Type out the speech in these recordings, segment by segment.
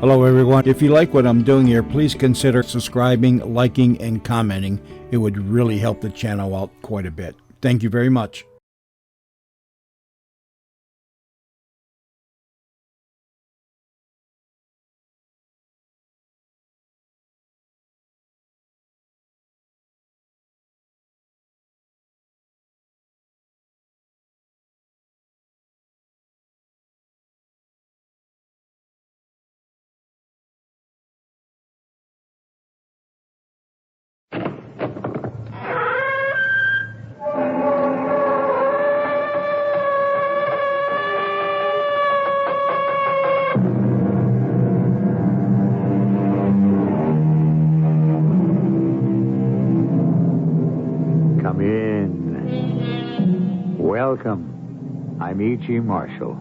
Hello, everyone. If you like what I'm doing here, please consider subscribing, liking, and commenting. It would really help the channel out quite a bit. Thank you very much. Come in. Welcome. I'm E.G. Marshall.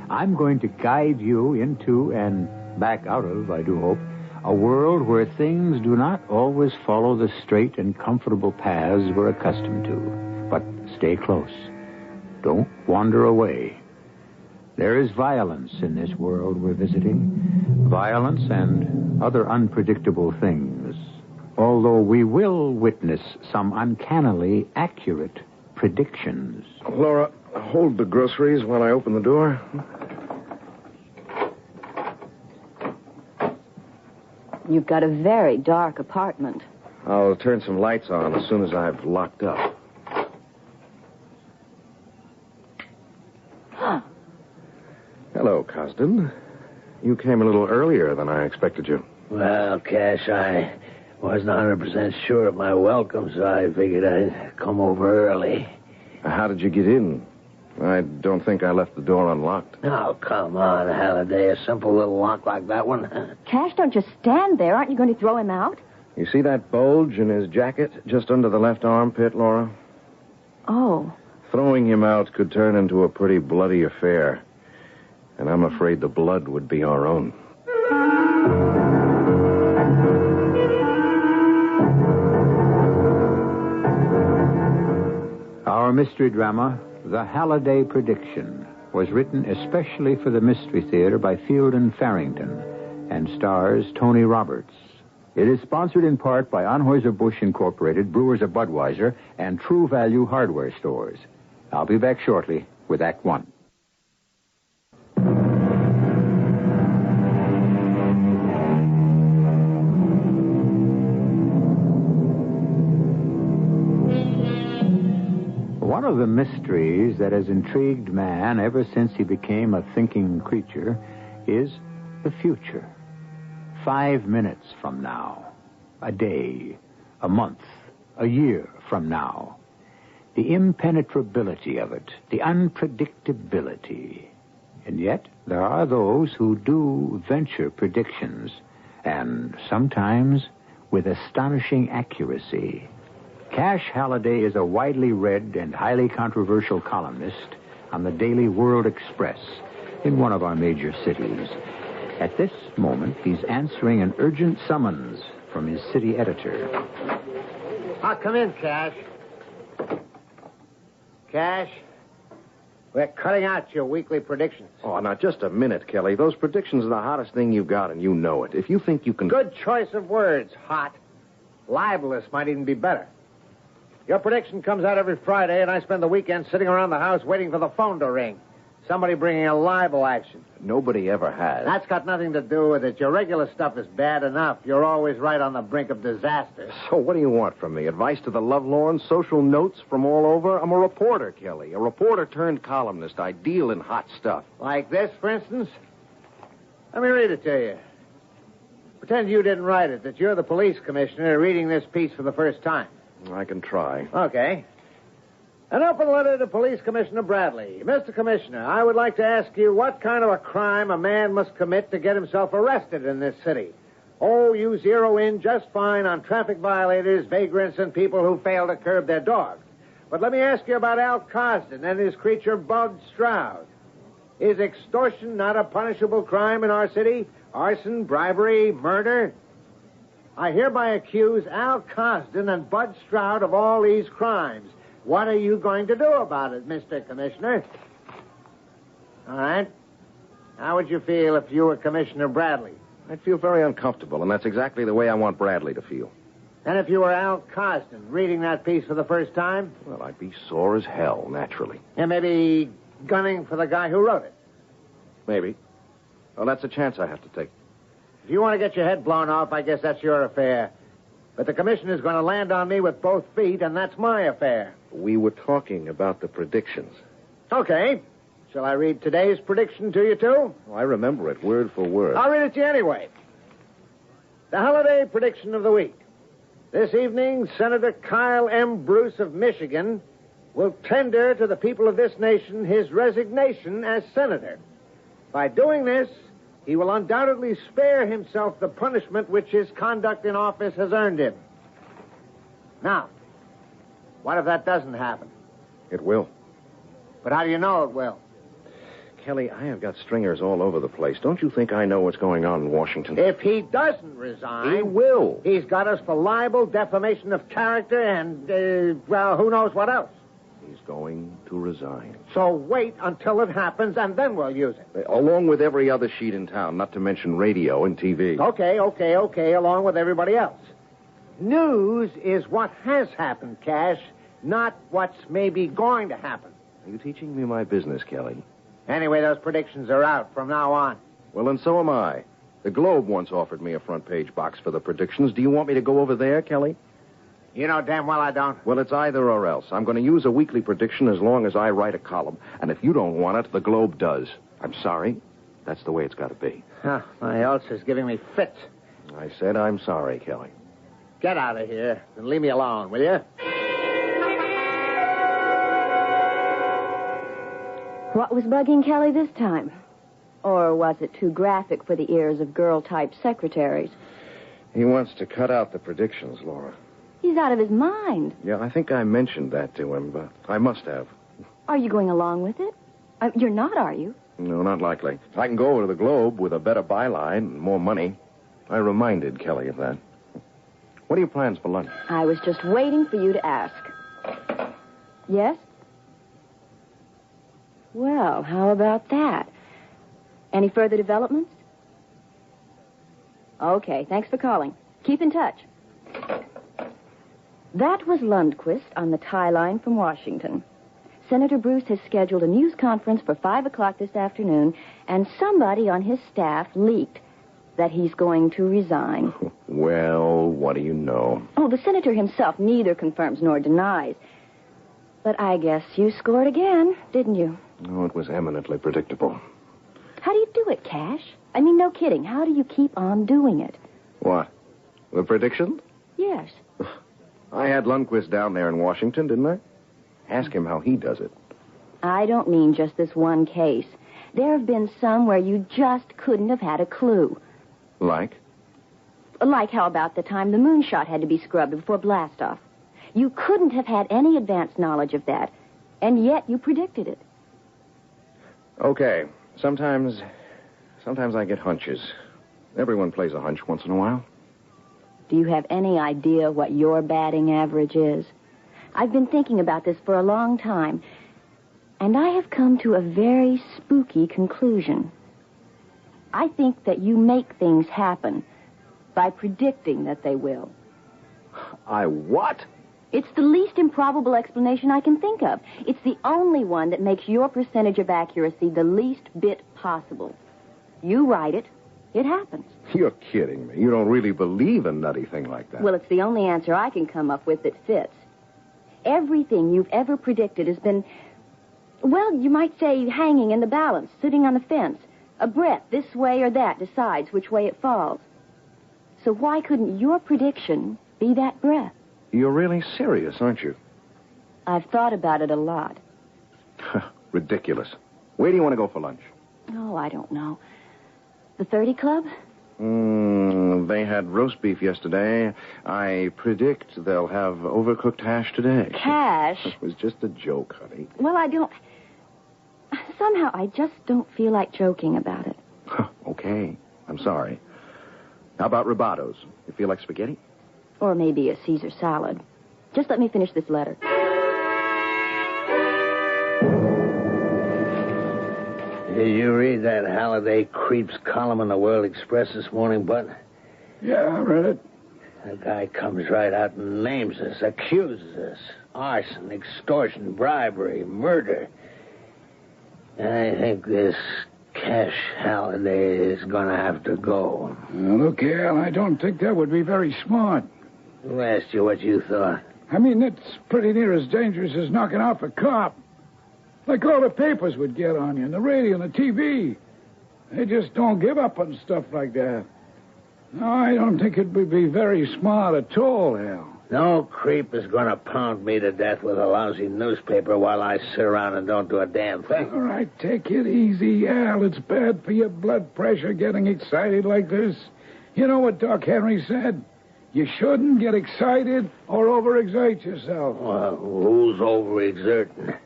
I'm going to guide you into and back out of, I do hope, a world where things do not always follow the straight and comfortable paths we're accustomed to. But stay close. Don't wander away. There is violence in this world we're visiting. Violence and other unpredictable things. Although we will witness some uncannily accurate predictions. Laura, hold the groceries while I open the door. You've got a very dark apartment. I'll turn some lights on as soon as I've locked up. Hello, Cosden. You came a little earlier than I expected you. Well, Cash, I wasn't 100% sure of my welcome, so I figured I'd come over early. How did you get in? I don't think I left the door unlocked. Oh, come on, Haliday. A simple little lock like that one. Cash, don't just stand there. Aren't you going to throw him out? You see that bulge in his jacket just under the left armpit, Laura? Oh. Throwing him out could turn into a pretty bloody affair. And I'm afraid the blood would be our own. Our mystery drama, The Haliday Prediction, was written especially for the Mystery Theater by Field and Farrington and stars Tony Roberts. It is sponsored in part by Anheuser-Busch Incorporated, Brewers of Budweiser, and True Value Hardware Stores. I'll be back shortly with Act One. One of the mysteries that has intrigued man ever since he became a thinking creature is the future. 5 minutes from now, a day, a month, a year from now. The impenetrability of it, the unpredictability. And yet, there are those who do venture predictions, and sometimes with astonishing accuracy. Cash Haliday is a widely read and highly controversial columnist on the Daily World Express in one of our major cities. At this moment, he's answering an urgent summons from his city editor. Come in, Cash. Cash, we're cutting out your weekly predictions. Oh, now, just a minute, Kelly. Those predictions are the hottest thing you've got, and you know it. If you think you can... Good choice of words, hot. Libelous might even be better. Your prediction comes out every Friday, and I spend the weekend sitting around the house waiting for the phone to ring. Somebody bringing a libel action. Nobody ever has. That's got nothing to do with it. Your regular stuff is bad enough. You're always right on the brink of disaster. So what do you want from me? Advice to the lovelorn? Social notes from all over? I'm a reporter, Kelly. A reporter turned columnist. I deal in hot stuff. Like this, for instance? Let me read it to you. Pretend you didn't write it, that you're the police commissioner reading this piece for the first time. I can try. Okay. An open letter to Police Commissioner Bradley. Mr. Commissioner, I would like to ask you what kind of a crime a man must commit to get himself arrested in this city. Oh, you zero in just fine on traffic violators, vagrants, and people who fail to curb their dogs. But let me ask you about Al Cosden and his creature, Bud Stroud. Is extortion not a punishable crime in our city? Arson, bribery, murder? I hereby accuse Al Cosden and Bud Stroud of all these crimes. What are you going to do about it, Mr. Commissioner? All right. How would you feel if you were Commissioner Bradley? I'd feel very uncomfortable, and that's exactly the way I want Bradley to feel. And if you were Al Costin, reading that piece for the first time? Well, I'd be sore as hell, naturally. And maybe gunning for the guy who wrote it. Maybe. Well, that's a chance I have to take. If you want to get your head blown off, I guess that's your affair. But the commissioner's going to land on me with both feet, and that's my affair. We were talking about the predictions. Okay. Shall I read today's prediction to you, too? Oh, I remember it, word for word. I'll read it to you anyway. The Haliday prediction of the week. This evening, Senator Kyle M. Bruce of Michigan will tender to the people of this nation his resignation as senator. By doing this, he will undoubtedly spare himself the punishment which his conduct in office has earned him. Now, what if that doesn't happen? It will. But how do you know it will? Kelly, I have got stringers all over the place. Don't you think I know what's going on in Washington? If he doesn't resign... He will. He's got us for libel, defamation of character, and, who knows what else. He's going to resign. So wait until it happens, and then we'll use it. Along with every other sheet in town, not to mention radio and TV. Okay, along with everybody else. News is what has happened, Cash, not what's maybe going to happen. Are you teaching me my business, Kelly? Anyway, those predictions are out from now on. Well, and so am I. The Globe once offered me a front-page box for the predictions. Do you want me to go over there, Kelly? You know damn well I don't. Well, it's either or else. I'm going to use a weekly prediction as long as I write a column. And if you don't want it, the Globe does. I'm sorry. That's the way it's got to be. My ulcer's giving me fits. I said I'm sorry, Kelly. Get out of here and leave me alone, will you? What was bugging Kelly this time? Or was it too graphic for the ears of girl-type secretaries? He wants to cut out the predictions, Laura. He's out of his mind. Yeah, I think I mentioned that to him, but I must have. Are you going along with it? You're not, are you? No, not likely. I can go over to the Globe with a better byline and more money. I reminded Kelly of that. What are your plans for lunch? I was just waiting for you to ask. Yes? Well, how about that? Any further developments? Okay, thanks for calling. Keep in touch. That was Lundquist on the tie line from Washington. Senator Bruce has scheduled a news conference for 5 o'clock this afternoon, and somebody on his staff leaked that he's going to resign. Well, what do you know? Oh, the senator himself neither confirms nor denies. But I guess you scored again, didn't you? Oh, it was eminently predictable. How do you do it, Cash? I mean, no kidding. How do you keep on doing it? What? The predictions? Yes. I had Lundquist down there in Washington, didn't I? Ask him how he does it. I don't mean just this one case. There have been some where you just couldn't have had a clue. Like? Like how about the time the moonshot had to be scrubbed before blastoff. You couldn't have had any advanced knowledge of that, and yet you predicted it. Okay. Sometimes I get hunches. Everyone plays a hunch once in a while. Do you have any idea what your batting average is? I've been thinking about this for a long time, and I have come to a very spooky conclusion. I think that you make things happen by predicting that they will. I what? It's the least improbable explanation I can think of. It's the only one that makes your percentage of accuracy the least bit possible. You write it, it happens. You're kidding me. You don't really believe a nutty thing like that. Well, it's the only answer I can come up with that fits. Everything you've ever predicted has been, well, you might say hanging in the balance, sitting on the fence. A breath this way or that decides which way it falls. So why couldn't your prediction be that breath? You're really serious, aren't you? I've thought about it a lot. Ridiculous. Where do you want to go for lunch? Oh, I don't know. The 30 Club? They had roast beef yesterday. I predict they'll have overcooked hash today. Cash? It was just a joke, honey. Well, somehow I just don't feel like joking about it. Okay. I'm sorry. How about ribatos? You feel like spaghetti? Or maybe a Caesar salad. Just let me finish this letter. Did you read that Haliday creeps column in the World Express this morning, Bud? Yeah, I read it. The guy comes right out and names us, accuses us. Arson, extortion, bribery, murder. I think this Cash Haliday is going to have to go. Look, Al, I don't think that would be very smart. Who asked you what you thought? I mean, that's pretty near as dangerous as knocking off a cop. Like all the papers would get on you, and the radio and the TV. They just don't give up on stuff like that. No, I don't think it would be very smart at all, Al. No creep is going to pound me to death with a lousy newspaper while I sit around and don't do a damn thing. All right, take it easy, Al. It's bad for your blood pressure getting excited like this. You know what Doc Henry said? You shouldn't get excited or overexert yourself. Well, who's overexerting?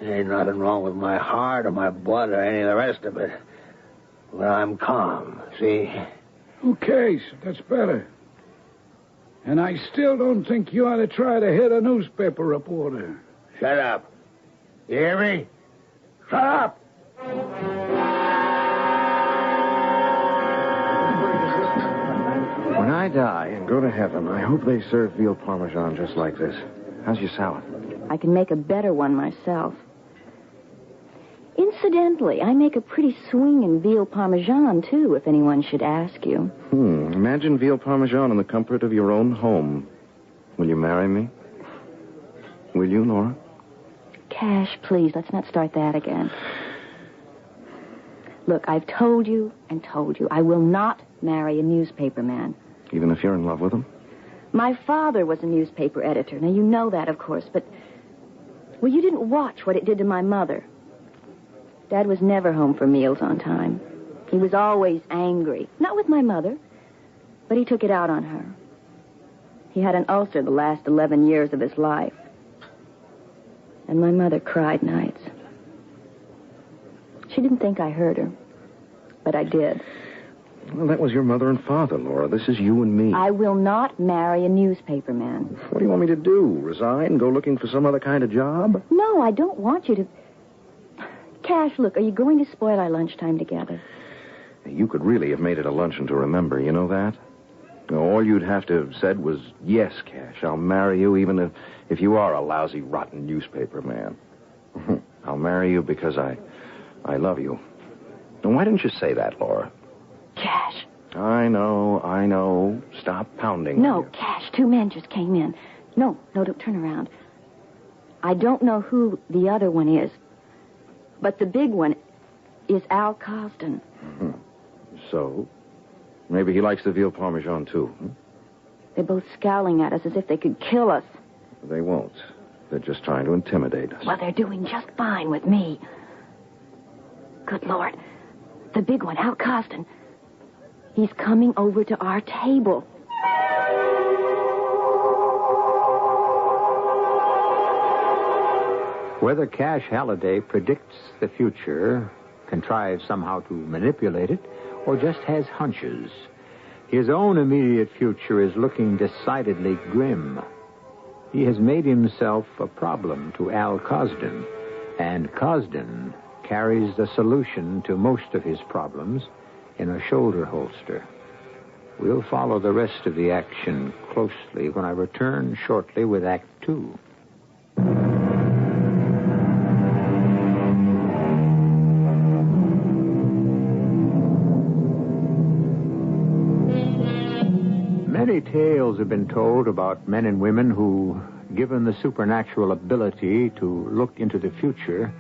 Ain't nothing wrong with my heart or my blood or any of the rest of it. But I'm calm, see? Okay, so that's better. And I still don't think you ought to try to hit a newspaper reporter. Shut up. You hear me? Shut up! When I die and go to heaven, I hope they serve veal parmesan just like this. How's your salad? I can make a better one myself. Incidentally, I make a pretty swinging veal parmesan, too, if anyone should ask you. Imagine veal parmesan in the comfort of your own home. Will you marry me? Will you, Laura? Cash, please, let's not start that again. Look, I've told you and told you. I will not marry a newspaper man. Even if you're in love with him? My father was a newspaper editor. Now, you know that, of course, but... Well, you didn't watch what it did to my mother. Dad was never home for meals on time. He was always angry. Not with my mother, but he took it out on her. He had an ulcer the last 11 years of his life. And my mother cried nights. She didn't think I heard her, but I did. Well, that was your mother and father, Laura. This is you and me. I will not marry a newspaper man. What do you want me to do? Resign and go looking for some other kind of job? No, I don't want you to... Cash, look, are you going to spoil our lunchtime together? You could really have made it a luncheon to remember, you know that? All you'd have to have said was, yes, Cash, I'll marry you even if you are a lousy, rotten newspaper man. I'll marry you because I love you. And why didn't you say that, Laura? Cash. I know. Stop pounding. No, Cash, 2 men just came in. No, don't turn around. I don't know who the other one is, but the big one is Al Cosden. So? Maybe he likes the veal parmesan, too. They're both scowling at us as if they could kill us. They won't. They're just trying to intimidate us. Well, they're doing just fine with me. Good Lord. The big one, Al Cosden. He's coming over to our table. Whether Cash Haliday predicts the future, contrives somehow to manipulate it, or just has hunches, his own immediate future is looking decidedly grim. He has made himself a problem to Al Cosden, and Cosden carries the solution to most of his problems in a shoulder holster. We'll follow the rest of the action closely when I return shortly with Act 2. Many tales have been told about men and women who, given the supernatural ability to look into the future,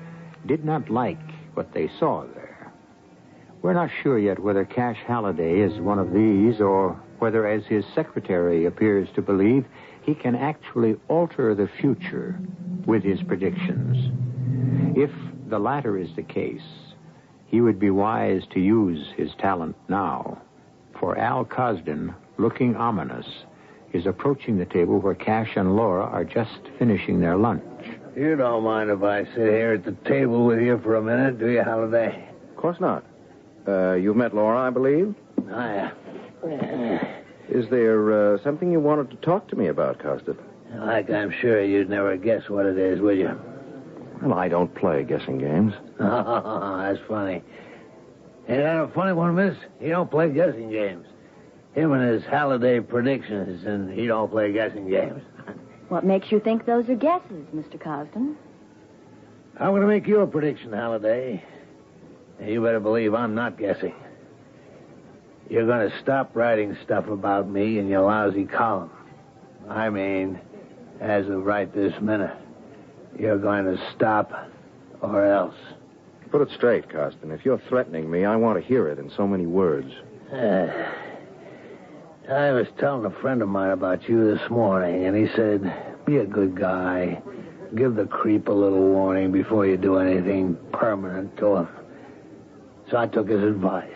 did not like what they saw there. We're not sure yet whether Cash Haliday is one of these, or whether, as his secretary appears to believe, he can actually alter the future with his predictions. If the latter is the case, he would be wise to use his talent now. For Al Cosden, looking ominous, is approaching the table where Cash and Laura are just finishing their lunch. You don't mind if I sit here at the table with you for a minute, do you, Haliday? Of course not. You've met Laura, I believe? Is there something you wanted to talk to me about, Cosden? Like I'm sure you'd never guess what it is, would you? Well, I don't play guessing games. Oh, that's funny. Ain't that a funny one, miss? He don't play guessing games. Him and his Haliday predictions, and he don't play guessing games. What makes you think those are guesses, Mr. Cosden? I'm going to make you a prediction, Haliday. You better believe I'm not guessing. You're going to stop writing stuff about me in your lousy column. I mean, as of right this minute. You're going to stop, or else. Put it straight, Costin. If you're threatening me, I want to hear it in so many words. I was telling a friend of mine about you this morning, and he said, be a good guy. Give the creep a little warning before you do anything permanent to him. So I took his advice.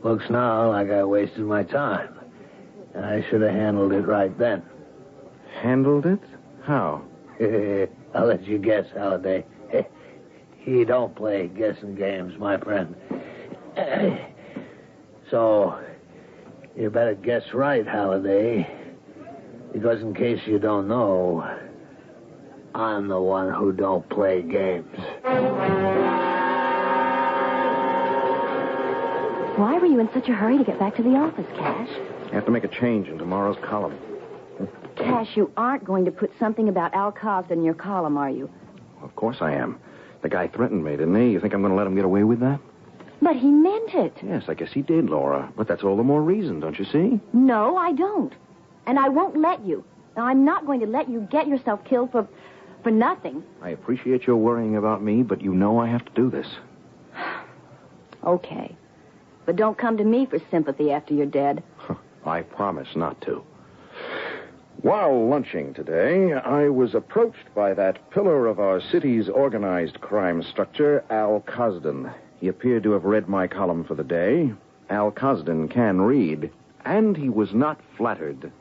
Looks now like I wasted my time. I should have handled it right then. Handled it? How? I'll let you guess, Haliday. He don't play guessing games, my friend. So, you better guess right, Haliday. Because in case you don't know, I'm the one who don't play games. Why were you in such a hurry to get back to the office, Cash? I have to make a change in tomorrow's column. Cash, you aren't going to put something about Al Cosden in your column, are you? Of course I am. The guy threatened me, didn't he? You think I'm going to let him get away with that? But he meant it. Yes, I guess he did, Laura. But that's all the more reason, don't you see? No, I don't. And I won't let you. Now, I'm not going to let you get yourself killed for nothing. I appreciate your worrying about me, but you know I have to do this. Okay. But don't come to me for sympathy after you're dead. I promise not to. While lunching today, I was approached by that pillar of our city's organized crime structure, Al Cosden. He appeared to have read my column for the day. Al Cosden can read, and he was not flattered.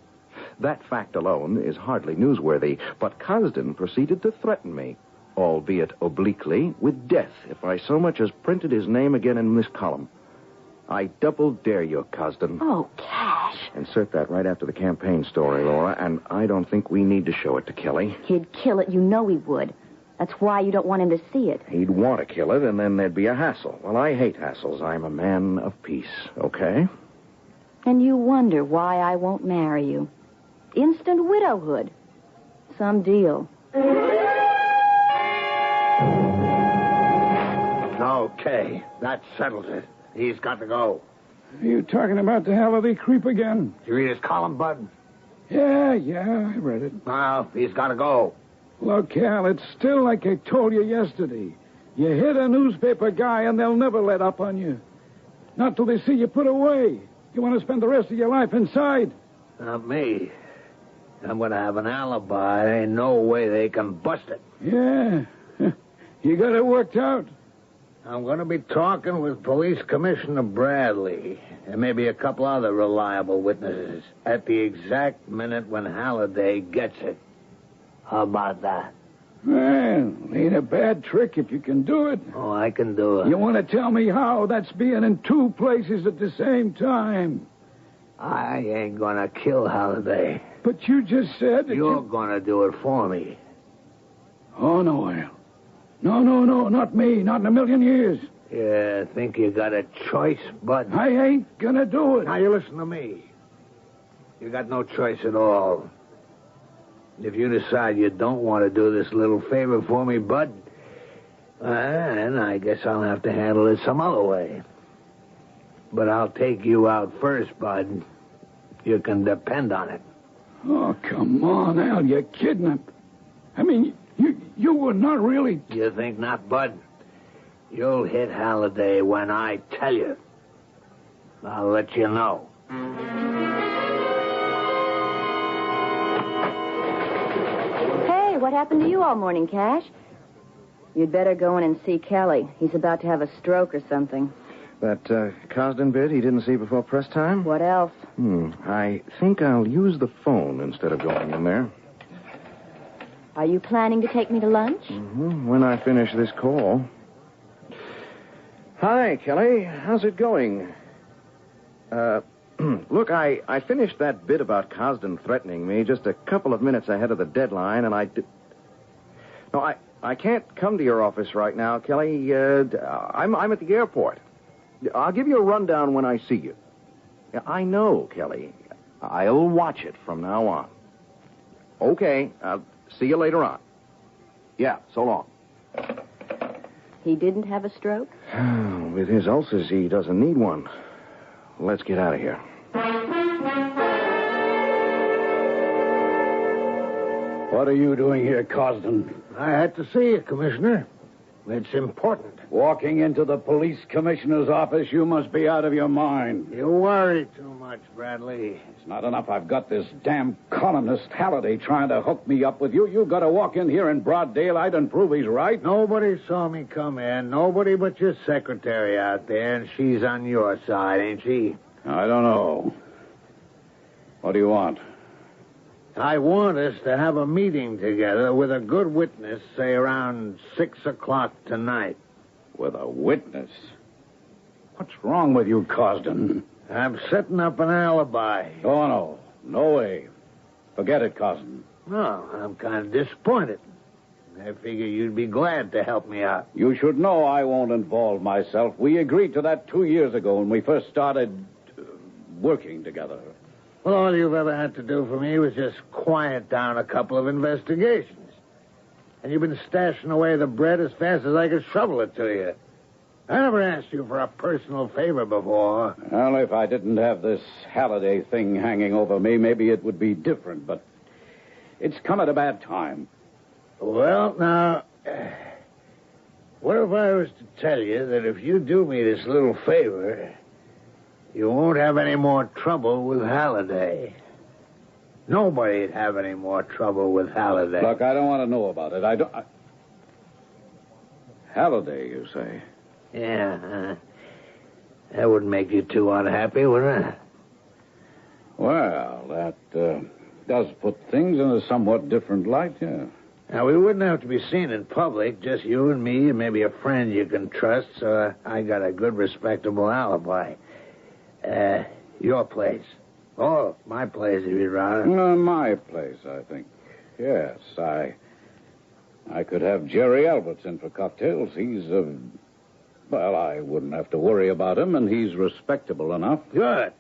That fact alone is hardly newsworthy, but Cosden proceeded to threaten me, albeit obliquely, with death if I so much as printed his name again in this column. I double dare you, Cosden. Oh, Cash. Insert that right after the campaign story, Laura, and I don't think we need to show it to Kelly. He'd kill it. You know he would. That's why you don't want him to see it. He'd want to kill it, and then there'd be a hassle. Well, I hate hassles. I'm a man of peace, okay? And you wonder why I won't marry you. Instant widowhood. Some deal. Okay, that settles it. He's got to go. Are you talking about the Haliday creep again? Did you read his column, Bud? Yeah, I read it. Well, he's got to go. Look, Cal, it's still like I told you yesterday. You hit a newspaper guy and they'll never let up on you. Not till they see you put away. You want to spend the rest of your life inside? Not me. I'm going to have an alibi. There ain't no way they can bust it. Yeah. You got it worked out? I'm going to be talking with Police Commissioner Bradley and maybe a couple other reliable witnesses at the exact minute when Haliday gets it. How about that? Well, ain't a bad trick if you can do it. Oh, I can do it. You want to tell me how? That's being in two places at the same time. I ain't going to kill Haliday. But you just said that You're going to do it for me. Oh, no, Al. No, not me. Not in a million years. Yeah, think you got a choice, Bud? I ain't gonna do it. Now, you listen to me. You got no choice at all. If you decide you don't want to do this little favor for me, Bud, then I guess I'll have to handle it some other way. But I'll take you out first, Bud. You can depend on it. Oh, come on, Al. You're kidding him. I mean, you were not really... You think not, Bud? You'll hit Haliday when I tell you. I'll let you know. Hey, what happened to you all morning, Cash? You'd better go in and see Kelly. He's about to have a stroke or something. That Cosden bit he didn't see before press time? What else? I think I'll use the phone instead of going in there. Are you planning to take me to lunch? Mm-hmm. When I finish this call. Hi, Kelly. How's it going? Look, I finished that bit about Cosden threatening me just a couple of minutes ahead of the deadline, and I did... No, I can't come to your office right now, Kelly. I'm at the airport. I'll give you a rundown when I see you. Yeah, I know, Kelly. I'll watch it from now on. Okay, I'll see you later on. Yeah, so long. He didn't have a stroke? With his ulcers, he doesn't need one. Let's get out of here. What are you doing here, Cosden? I had to see you, Commissioner. It's important. Walking into the police commissioner's office, you must be out of your mind. You worry too much, Bradley. It's not enough I've got this damn columnist Haliday trying to hook me up with you. You've got to walk in here in broad daylight and prove he's right. Nobody saw me come in. Nobody but your secretary out there, and she's on your side, ain't she? I don't know. What do you want? I want us to have a meeting together with a good witness, say around 6 o'clock tonight. With a witness? What's wrong with you, Cosden? I'm setting up an alibi. Oh, no. No way. Forget it, Cosden. No, I'm kind of disappointed. I figure you'd be glad to help me out. You should know I won't involve myself. We agreed to that 2 years ago when we first started working together. Well, all you've ever had to do for me was just quiet down a couple of investigations. And you've been stashing away the bread as fast as I could shovel it to you. I never asked you for a personal favor before. Well, if I didn't have this Haliday thing hanging over me, maybe it would be different, but it's come at a bad time. Well, now, what if I was to tell you that if you do me this little favor, you won't have any more trouble with Haliday? Nobody'd have any more trouble with Haliday. Look, I don't want to know about it. Haliday, you say? Yeah, that wouldn't make you too unhappy, would it? Well, that does put things in a somewhat different light, yeah. Now, we wouldn't have to be seen in public, just you and me and maybe a friend you can trust, so I got a good, respectable alibi. Your place. Oh, my place, if you'd rather. My place, I think. Yes, I could have Jerry Alberts in for cocktails. He's, well, I wouldn't have to worry about him, and he's respectable enough. Good.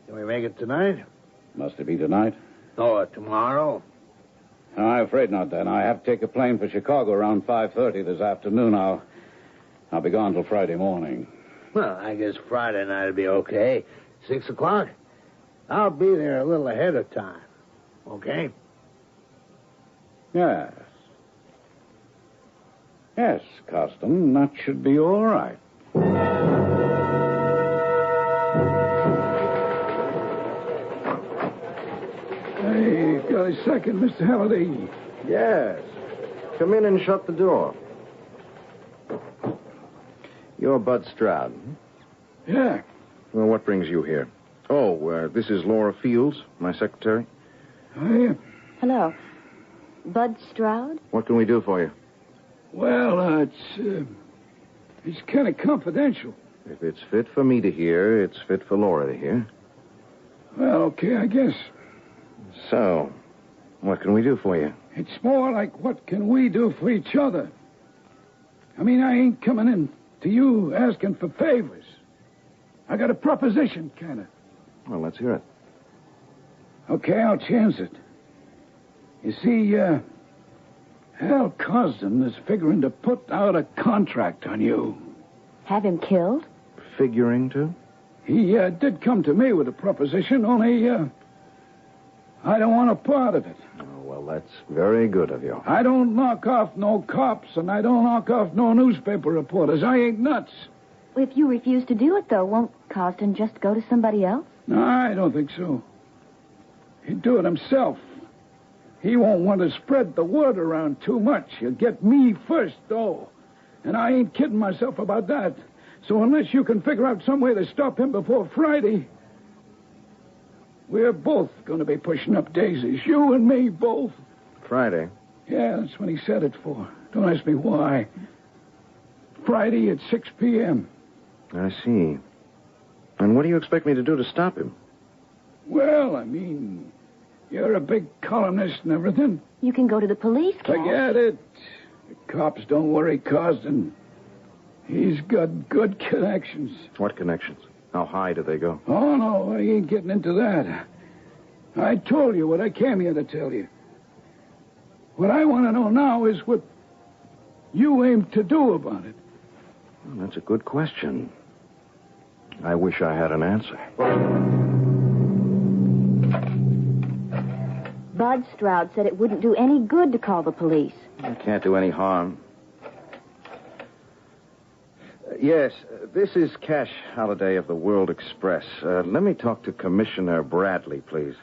Can we make it tonight? Must it be tonight? Or tomorrow? I'm afraid not, then. I have to take a plane for Chicago around 5:30 this afternoon. I'll be gone till Friday morning. Well, I guess Friday night will be okay. 6 o'clock? I'll be there a little ahead of time. Okay? Yes. Yes, Cosden, that should be all right. Hey, got a second, Mr. Haliday? Yes. Come in and shut the door. You're Bud Stroud. Yeah. Well, what brings you here? Oh, this is Laura Fields, my secretary. Hi. Hello. Bud Stroud? What can we do for you? Well, it's kind of confidential. If it's fit for me to hear, it's fit for Laura to hear. Well, okay, I guess. So, what can we do for you? It's more like what can we do for each other? I mean, I ain't coming in to you asking for favors. I got a proposition, kind of. Well, let's hear it. Okay, I'll chance it. You see, Hal Cosden is figuring to put out a contract on you. Have him killed? Figuring to? He did come to me with a proposition, only I don't want a part of it. Oh, well, that's very good of you. I don't knock off no cops, and I don't knock off no newspaper reporters. I ain't nuts. If you refuse to do it, though, won't Cosden just go to somebody else? No, I don't think so. He'd do it himself. He won't want to spread the word around too much. He'll get me first, though. And I ain't kidding myself about that. So unless you can figure out some way to stop him before Friday, we're both going to be pushing up daisies. You and me, both. Friday? Yeah, that's what he said it for. Don't ask me why. Friday at 6 p.m. I see. And what do you expect me to do to stop him? Well, I mean, you're a big columnist and everything. You can go to the police, Cash. Forget it. Cops don't worry, Cosden. He's got good connections. What connections? How high do they go? Oh, no, I ain't getting into that. I told you what I came here to tell you. What I want to know now is what you aim to do about it. Well, that's a good question. I wish I had an answer. Bud Stroud said it wouldn't do any good to call the police. It can't do any harm. Yes, this is Cash Haliday of the World Express. Let me talk to Commissioner Bradley, please.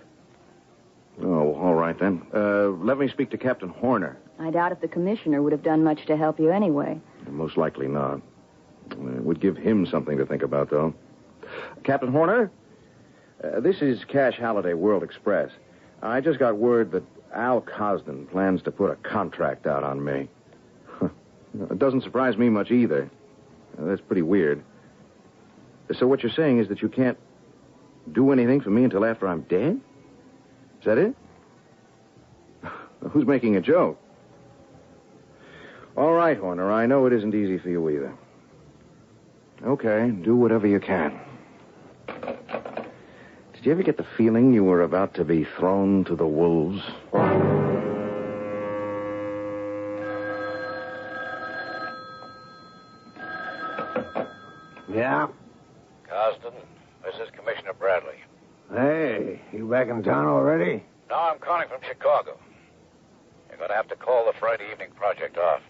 Oh, all right, then. Let me speak to Captain Horner. I doubt if the commissioner would have done much to help you anyway. Most likely not. It would give him something to think about, though. Captain Horner, this is Cash Haliday, World Express. I just got word that Al Cosden plans to put a contract out on me. It doesn't surprise me much either. That's pretty weird. So what you're saying is that you can't do anything for me until after I'm dead? Is that it? Who's making a joke? All right, Horner, I know it isn't easy for you either. Okay, do whatever you can. Did you ever get the feeling you were about to be thrown to the wolves? Yeah? Cosden, this is Commissioner Bradley. Hey, you back in town already? No, I'm calling from Chicago. You're going to have to call the Friday evening project off.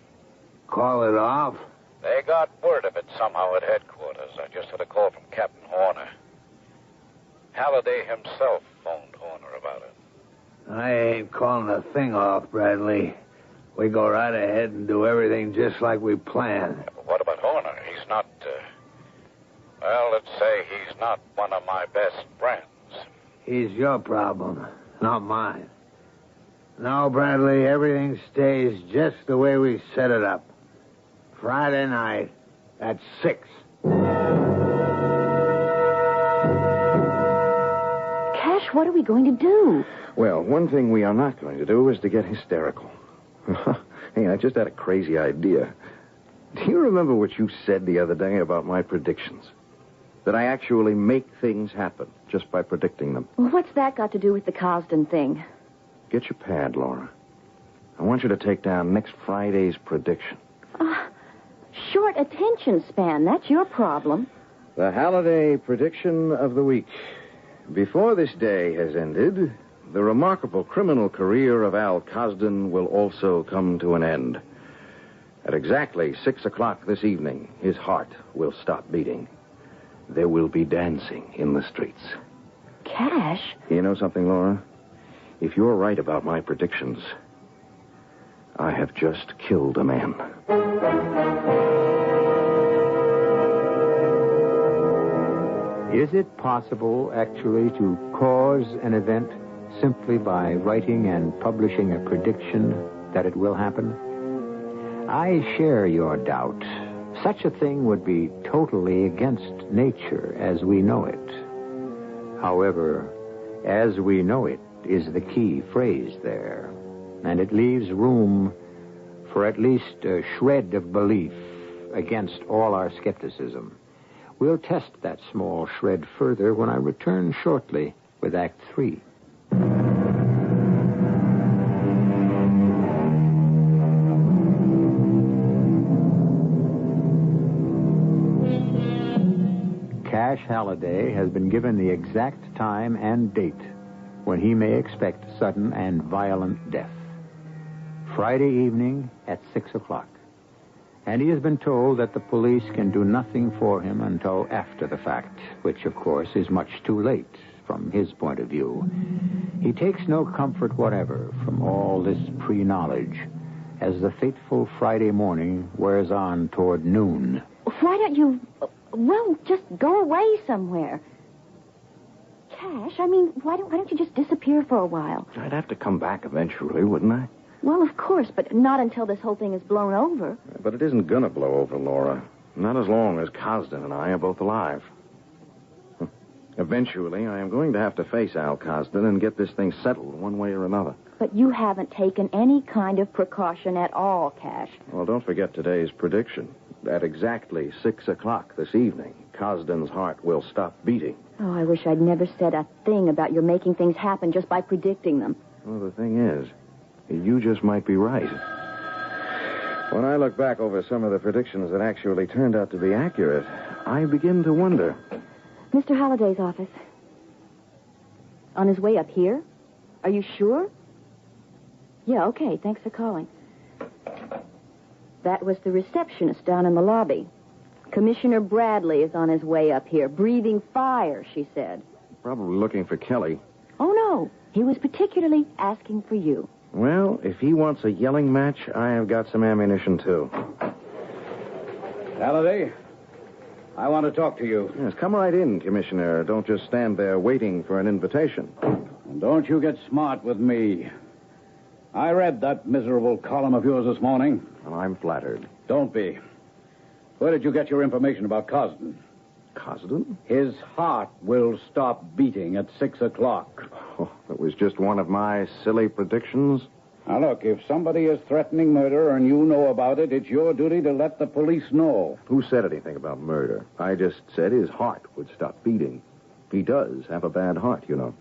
Call it off? They got word of it somehow at headquarters. I just had a call from Captain Horner. Halliday himself phoned Horner about it. I ain't calling a thing off, Bradley. We go right ahead and do everything just like we planned. Yeah, but what about Horner? He's not, well, let's say he's not one of my best friends. He's your problem, not mine. No, Bradley, everything stays just the way we set it up. Friday night at 6. Cash, what are we going to do? Well, one thing we are not going to do is to get hysterical. Hey, I just had a crazy idea. Do you remember what you said the other day about my predictions? That I actually make things happen just by predicting them. Well, what's that got to do with the Cosden thing? Get your pad, Laura. I want you to take down next Friday's prediction. Short attention span. That's your problem. The Haliday prediction of the week. Before this day has ended, the remarkable criminal career of Al Cosden will also come to an end. At exactly 6 o'clock this evening, his heart will stop beating. There will be dancing in the streets. Cash? You know something, Laura? If you're right about my predictions, I have just killed a man. Is it possible, actually, to cause an event simply by writing and publishing a prediction that it will happen? I share your doubt. Such a thing would be totally against nature as we know it. However, as we know it is the key phrase there, and it leaves room for at least a shred of belief against all our skepticism. We'll test that small shred further when I return shortly with Act 3. Cash Haliday has been given the exact time and date when he may expect sudden and violent death. Friday evening at 6 o'clock. And he has been told that the police can do nothing for him until after the fact, which, of course, is much too late from his point of view. He takes no comfort whatever from all this pre-knowledge as the fateful Friday morning wears on toward noon. Why don't you, well, just go away somewhere? Cash, I mean, why don't you just disappear for a while? I'd have to come back eventually, wouldn't I? Well, of course, but not until this whole thing is blown over. But it isn't going to blow over, Laura. Not as long as Cosden and I are both alive. Eventually, I am going to have to face Al Cosden and get this thing settled one way or another. But you haven't taken any kind of precaution at all, Cash. Well, don't forget today's prediction. At exactly 6 o'clock this evening, Cosden's heart will stop beating. Oh, I wish I'd never said a thing about your making things happen just by predicting them. Well, the thing is, you just might be right. When I look back over some of the predictions that actually turned out to be accurate, I begin to wonder. Mr. Halliday's office. On his way up here? Are you sure? Yeah, okay. Thanks for calling. That was the receptionist down in the lobby. Commissioner Bradley is on his way up here, breathing fire, she said. Probably looking for Kelly. Oh, no. He was particularly asking for you. Well, if he wants a yelling match, I have got some ammunition, too. Haliday, I want to talk to you. Yes, come right in, Commissioner. Don't just stand there waiting for an invitation. And don't you get smart with me. I read that miserable column of yours this morning. Well, I'm flattered. Don't be. Where did you get your information about Cosden? Cosden? His heart will stop beating at 6 o'clock. Oh, it was just one of my silly predictions. Now, look, if somebody is threatening murder and you know about it, it's your duty to let the police know. Who said anything about murder? I just said his heart would stop beating. He does have a bad heart, you know.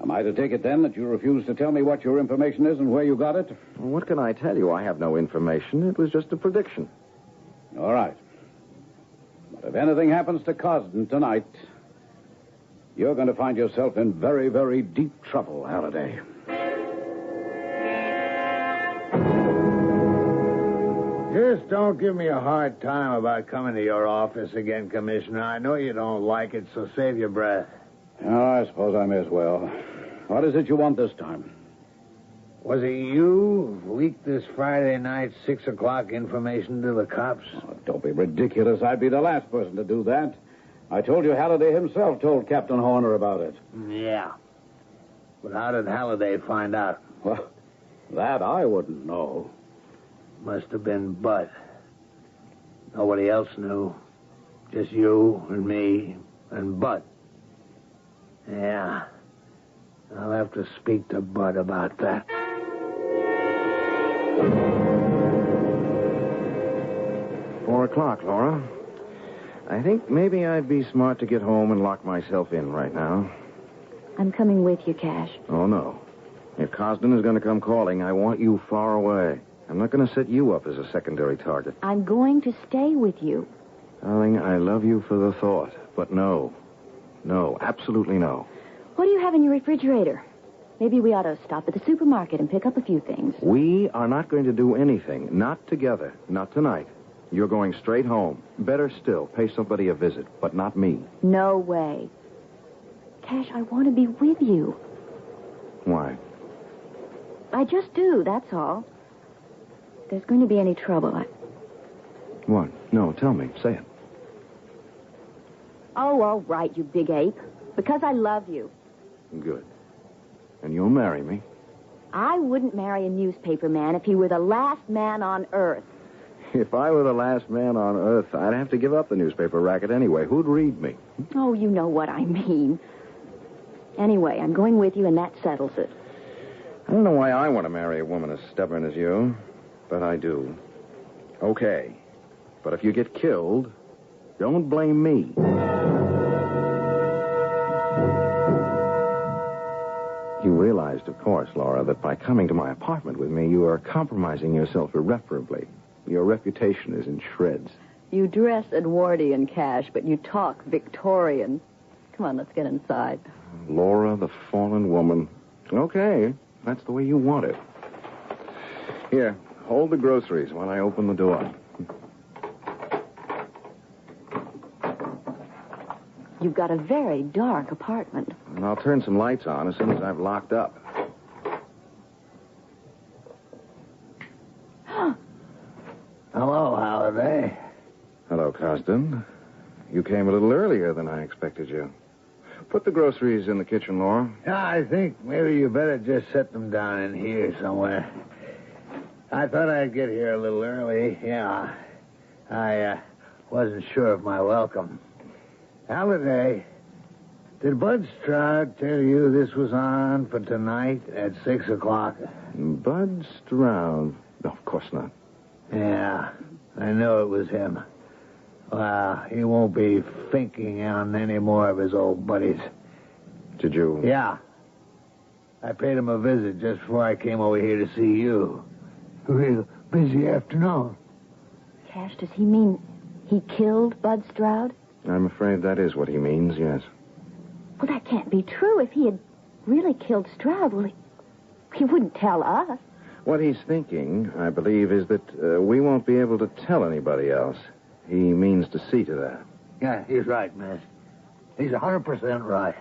Am I to take it, then, that you refuse to tell me what your information is and where you got it? Well, what can I tell you? I have no information. It was just a prediction. All right. But if anything happens to Cosden tonight, you're going to find yourself in very, very deep trouble, Haliday. Just don't give me a hard time about coming to your office again, Commissioner. I know you don't like it, so save your breath. Oh, I suppose I may as well. What is it you want this time? Was it you who leaked this Friday night 6 o'clock information to the cops? Oh, don't be ridiculous. I'd be the last person to do that. I told you Haliday himself told Captain Horner about it. Yeah. But how did Halliday find out? Well, that I wouldn't know. Must have been Bud. Nobody else knew. Just you and me and Bud. Yeah. I'll have to speak to Bud about that. 4 o'clock, Laura. I think maybe I'd be smart to get home and lock myself in right now. I'm coming with you, Cash. Oh, no. If Cosden is going to come calling, I want you far away. I'm not going to set you up as a secondary target. I'm going to stay with you. Darling, I love you for the thought, but no. No, absolutely no. What do you have in your refrigerator? Maybe we ought to stop at the supermarket and pick up a few things. We are not going to do anything. Not together. Not tonight. You're going straight home. Better still, pay somebody a visit, but not me. No way. Cash, I want to be with you. Why? I just do, that's all. If there's going to be any trouble, What? No, tell me. Say it. Oh, all right, you big ape. Because I love you. Good. And you'll marry me? I wouldn't marry a newspaper man if he were the last man on Earth. If I were the last man on Earth, I'd have to give up the newspaper racket anyway. Who'd read me? Oh, you know what I mean. Anyway, I'm going with you, and that settles it. I don't know why I want to marry a woman as stubborn as you, but I do. Okay. But if you get killed, don't blame me. You realized, of course, Laura, that by coming to my apartment with me, you are compromising yourself irreparably. Your reputation is in shreds. You dress Edwardian, Cash, but you talk Victorian. Come on, let's get inside. Laura, the fallen woman. Okay, that's the way you want it. Here, hold the groceries while I open the door. You've got a very dark apartment. And I'll turn some lights on as soon as I've locked up. Hello, Halliday. Hello, Cosden. You came a little earlier than I expected you. Put the groceries in the kitchen, Laura. Yeah, I think maybe you better just set them down in here somewhere. I thought I'd get here a little early. Yeah. I wasn't sure of my welcome. Halliday, Did Bud Stroud tell you this was on for tonight at 6 o'clock? Bud Stroud? No, of course not. Yeah, I know it was him. Well, he won't be thinking on any more of his old buddies. Did you? Yeah. I paid him a visit just before I came over here to see you. Real busy afternoon. Cash, does he mean he killed Bud Stroud? I'm afraid that is what he means, yes. Well, that can't be true. If he had really killed Stroud, well, he wouldn't tell us. What he's thinking, I believe, is that we won't be able to tell anybody else. He means to see to that. Yeah, he's right, miss. He's 100% right.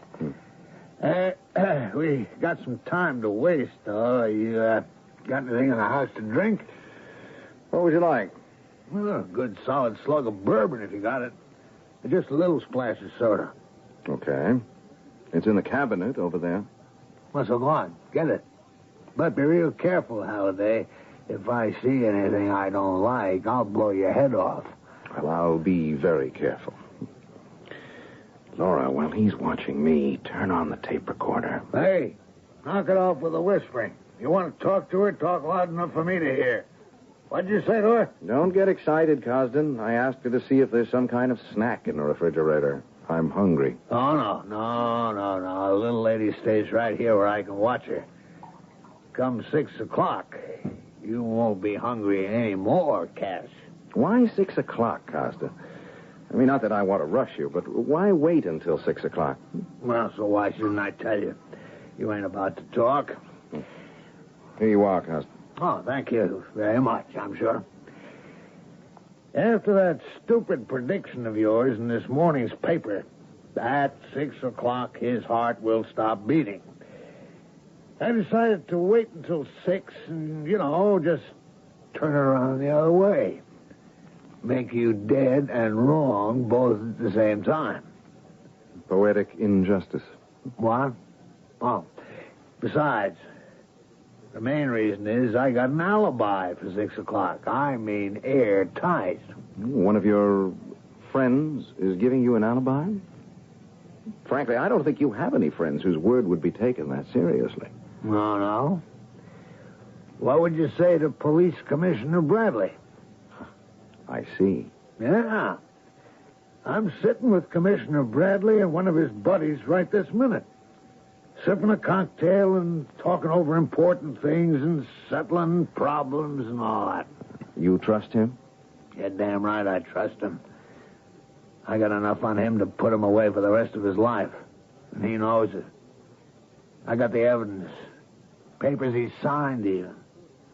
We got some time to waste, though. You got anything in the house to drink? What would you like? Well, a good solid slug of bourbon if you got it. Just a little splash of soda. Okay. It's in the cabinet over there. Well, so go on. Get it. But be real careful, Haliday. If I see anything I don't like, I'll blow your head off. Well, I'll be very careful. Laura, while he's watching me, turn on the tape recorder. Hey, knock it off with the whispering. You want to talk to her, talk loud enough for me to hear. What'd you say to her? Don't get excited, Cosden. I asked her to see if there's some kind of snack in the refrigerator. I'm hungry. Oh, no. The little lady stays right here where I can watch her. Come 6 o'clock, you won't be hungry anymore, Cash. Why 6 o'clock, Costa? I mean, not that I want to rush you, but why wait until 6 o'clock? Well, so why shouldn't I tell you? You ain't about to talk. Here you are, Costa. Oh, thank you very much, I'm sure. After that stupid prediction of yours in this morning's paper, at 6 o'clock his heart will stop beating. I decided to wait until 6 and, just turn it around the other way. Make you dead and wrong both at the same time. Poetic injustice. What? Oh, besides, the main reason is I got an alibi for 6 o'clock. I mean airtight. One of your friends is giving you an alibi? Frankly, I don't think you have any friends whose word would be taken that seriously. No. What would you say to Police Commissioner Bradley? I see. Yeah. I'm sitting with Commissioner Bradley and one of his buddies right this minute. Sipping a cocktail and talking over important things and settling problems and all that. You trust him? You're damn right I trust him. I got enough on him to put him away for the rest of his life. And he knows it. I got the evidence. Papers he signed even.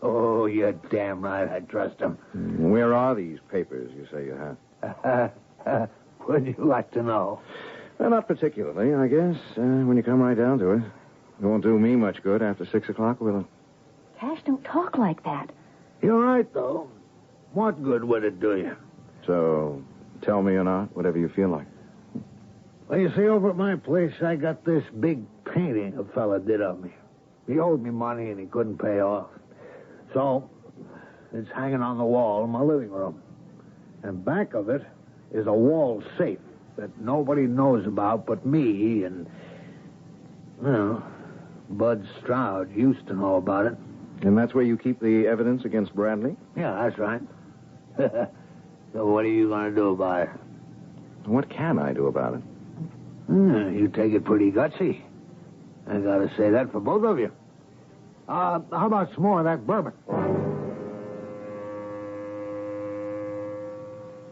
Oh, you're damn right I trust him. Where are these papers you say you have? Would you like to know? Well, not particularly, I guess, when you come right down to it. It won't do me much good after 6 o'clock, will it? Cash, don't talk like that. You're right, though. What good would it do you? So, tell me or not, whatever you feel like. Well, you see, over at my place, I got this big painting a fella did of me. He owed me money and he couldn't pay off. So, it's hanging on the wall in my living room. And back of it is a wall safe that nobody knows about but me and, Bud Stroud used to know about it. And that's where you keep the evidence against Bradley? Yeah, that's right. So what are you going to do about it? What can I do about it? You take it pretty gutsy. I got to say that for both of you. How about some more of that bourbon?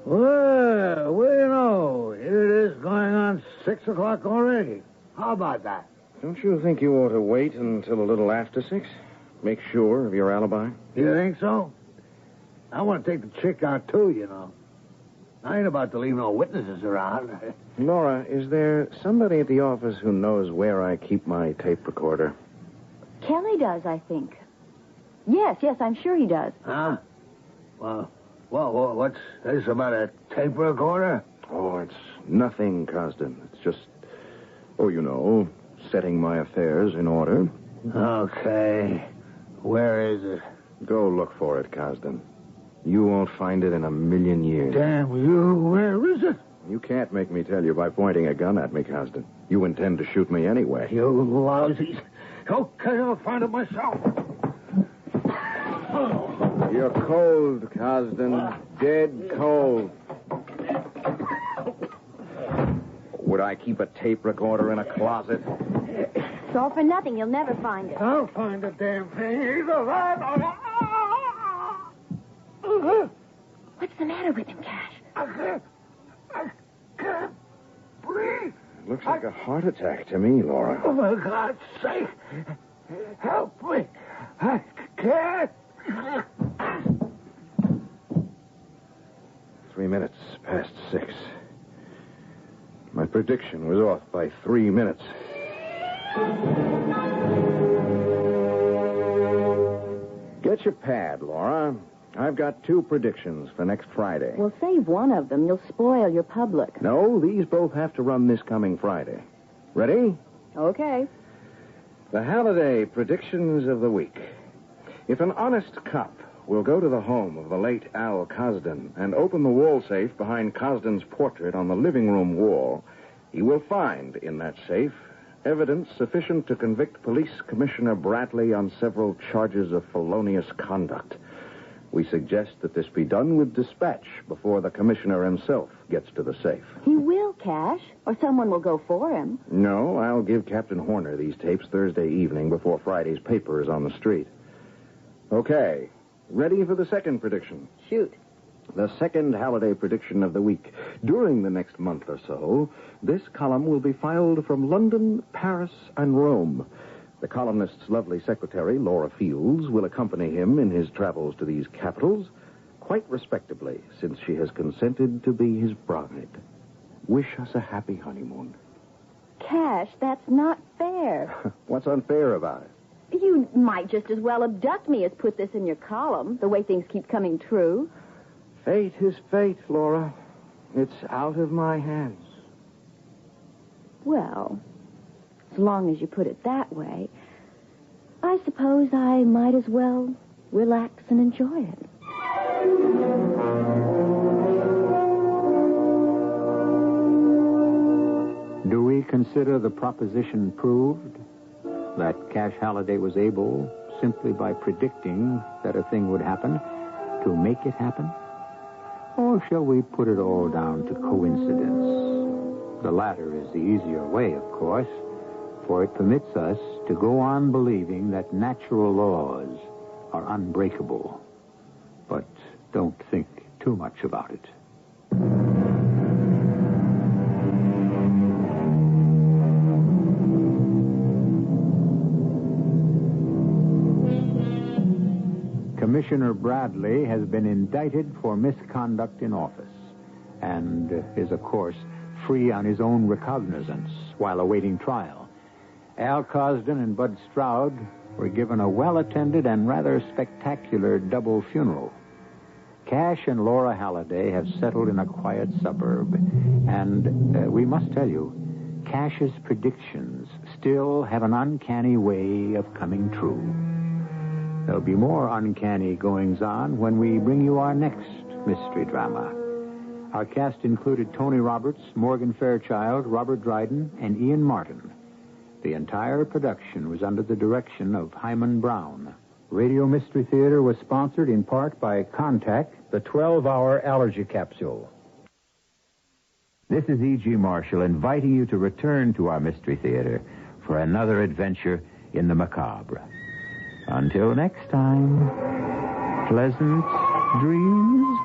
Well, here it is going on 6 o'clock already. How about that? Don't you think you ought to wait until a little after 6? Make sure of your alibi? You think so? I want to take the chick out, too, I ain't about to leave no witnesses around. Laura, is there somebody at the office who knows where I keep my tape recorder? Kelly does, I think. Yes, I'm sure he does. Huh? Well, what's this about a tape recorder? Oh, it's nothing, Cosden. It's just, setting my affairs in order. Okay. Where is it? Go look for it, Cosden. You won't find it in a million years. Damn you, where is it? You can't make me tell you by pointing a gun at me, Cosden. You intend to shoot me anyway. You lousies. Okay, I'll find it myself. You're cold, Cosden. Dead cold. Would I keep a tape recorder in a closet? It's all for nothing. You'll never find it. I'll find the damn thing. Either that or... What's the matter with him, Cash? I can't breathe. Looks like a heart attack to me, Laura. Oh, for God's sake. Help me. I can't. 3 minutes past 6. My prediction was off by 3 minutes. Get your pad, Laura. I've got 2 predictions for next Friday. Well, save one of them. You'll spoil your public. No, these both have to run this coming Friday. Ready? Okay. The Haliday predictions of the week. If an honest cop will go to the home of the late Al Cosden and open the wall safe behind Cosden's portrait on the living room wall, he will find in that safe evidence sufficient to convict Police Commissioner Bradley on several charges of felonious conduct. We suggest that this be done with dispatch before the commissioner himself gets to the safe. He will, Cash, or someone will go for him. No, I'll give Captain Horner these tapes Thursday evening before Friday's paper is on the street. Okay, ready for the second prediction? Shoot. The second Haliday prediction of the week. During the next month or so, this column will be filed from London, Paris, and Rome. The columnist's lovely secretary, Laura Fields, will accompany him in his travels to these capitals, quite respectably, since she has consented to be his bride. Wish us a happy honeymoon. Cash, that's not fair. What's unfair about it? You might just as well abduct me as put this in your column, the way things keep coming true. Fate is fate, Laura. It's out of my hands. Well, as long as you put it that way, I suppose I might as well relax and enjoy it. Do we consider the proposition proved that Cash Haliday was able, simply by predicting that a thing would happen, to make it happen? Or shall we put it all down to coincidence? The latter is the easier way, of course, for it permits us to go on believing that natural laws are unbreakable. But don't think too much about it. Commissioner Bradley has been indicted for misconduct in office and is, of course, free on his own recognizance while awaiting trial. Al Cosden and Bud Stroud were given a well-attended and rather spectacular double funeral. Cash and Laura Haliday have settled in a quiet suburb, and we must tell you, Cash's predictions still have an uncanny way of coming true. There'll be more uncanny goings-on when we bring you our next mystery drama. Our cast included Tony Roberts, Morgan Fairchild, Robert Dryden, and Ian Martin. The entire production was under the direction of Hyman Brown. Radio Mystery Theater was sponsored in part by Contact, the 12-hour allergy capsule. This is E.G. Marshall inviting you to return to our Mystery Theater for another adventure in the macabre. Until next time, pleasant dreams.